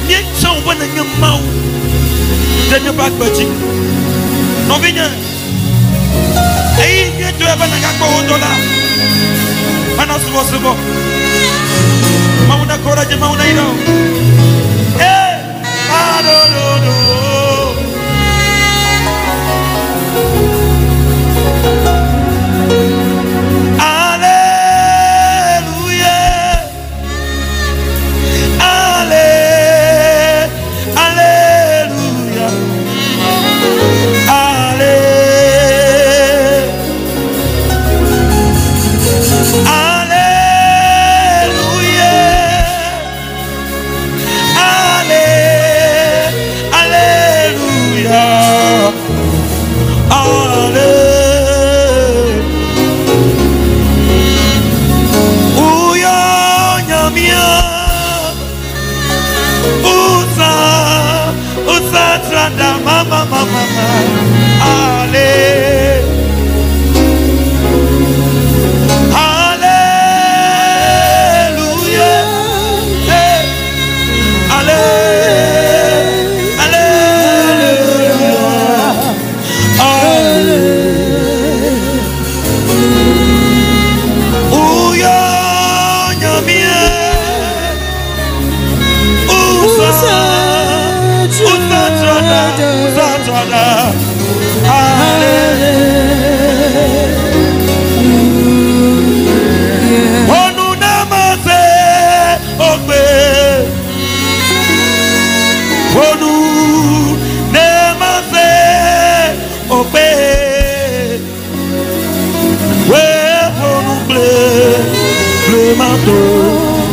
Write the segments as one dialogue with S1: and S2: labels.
S1: Bien ça on voit dans un mau. Je ne pas petit. Non viens. Et il tu es pas dans un dollar. Mana c'est bon. Mauna courage mauna ino. Eh,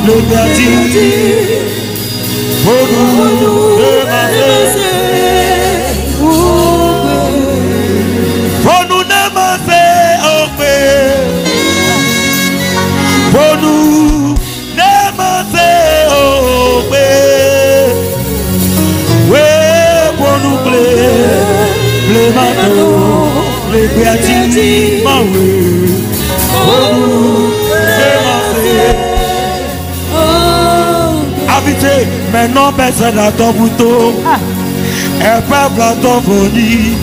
S1: le gardien pour nous maintenant personne à ton bouton et peuple à ton folie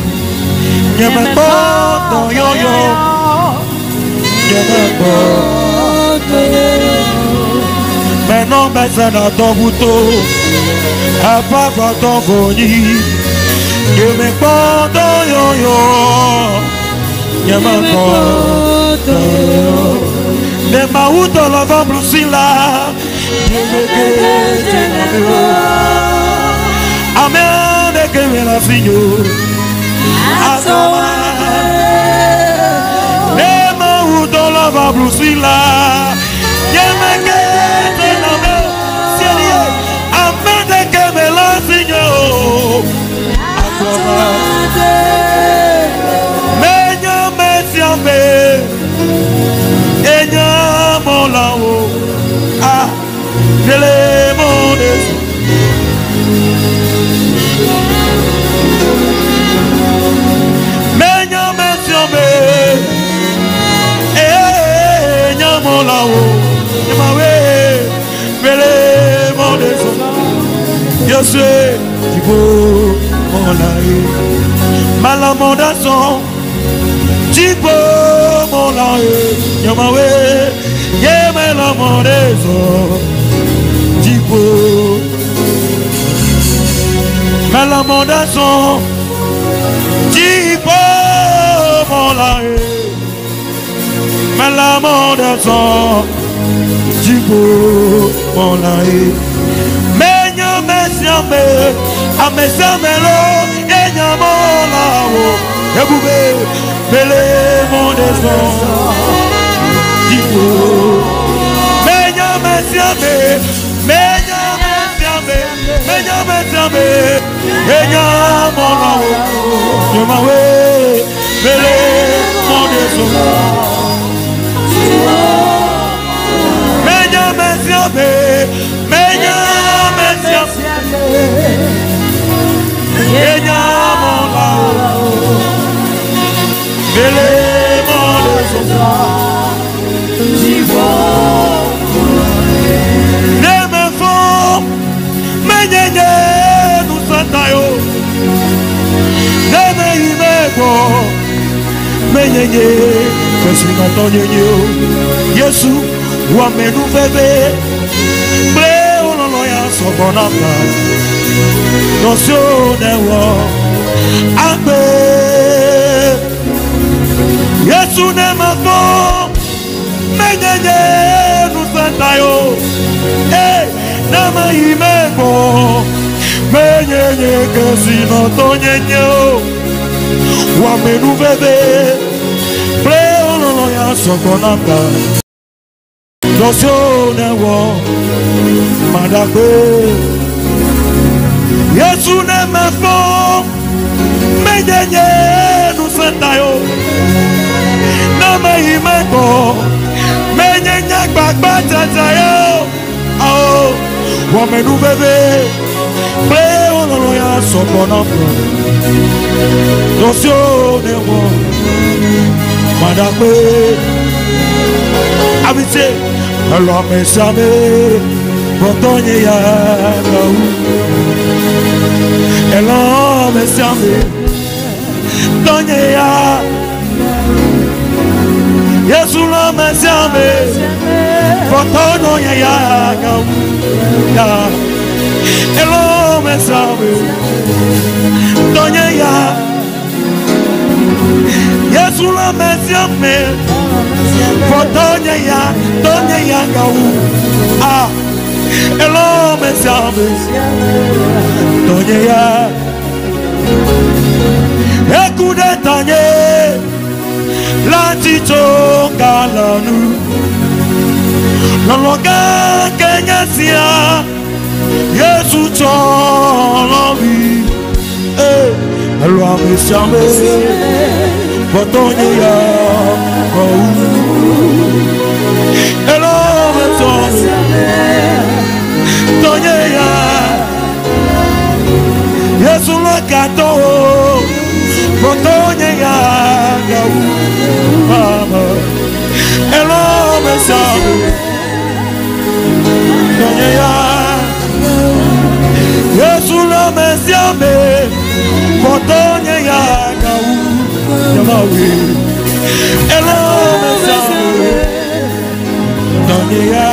S1: n'y a même pas ton yo-yo n'y a même pas maintenant personne à ton bouton et peuple à ton folie n'y a même pas ton yo-yo n'y a même pas ton yo-yo les maous dans la vente là. Amen, que me la figlio. Asoma. Les mains dans la va blusila. Amen, que me la figlio. Meña me siambe. Eña molao. Ah. Les mondes Meña me siambe Eña molao les mondes Yo sais du beau molae Malamondation du beau molae Yamawe Yeme la mondaison mais la mondaison tipo mon laé mais la mondaison tipo mon laé mais nya mesiame a mesamelo e nya mon lao e boube bele mondaison tipo mais nya mesiame menyenye nusatayo neme imego menyenye kesina tonyenye Yesu wa menu bebe bre ololo ya sobonata nosio newo agbe Yesu ne mako menyenye nusatayo nama imego menyenye kesina tonyenye wa menu bebe bre ololo ya sobonata nosio newo madagbe Yesu ne mako menyenye nusatayo nama imego menyenye gbagba tatayo oh wamenu bebe pe ololo ya sokona dosio newo madagbe abite elo mesame botonye ya gawu elo mesame tonye ya Yesu lo mesame botonye ya gawu ya elo mesame tonye ya Yesu lo mesame botonye ya gawu ah elo mesame tonye ya ekude tanye lanti toka lanu lologa kenya sia Yesu tolobi elo mesame botonye ya gawu elo mesame tonye ya Yesu lo kato botonye ya gawu mama elo mesame tonye ya Yesu lo mesame botonye ya gawu yamawi elo mesame tonye ya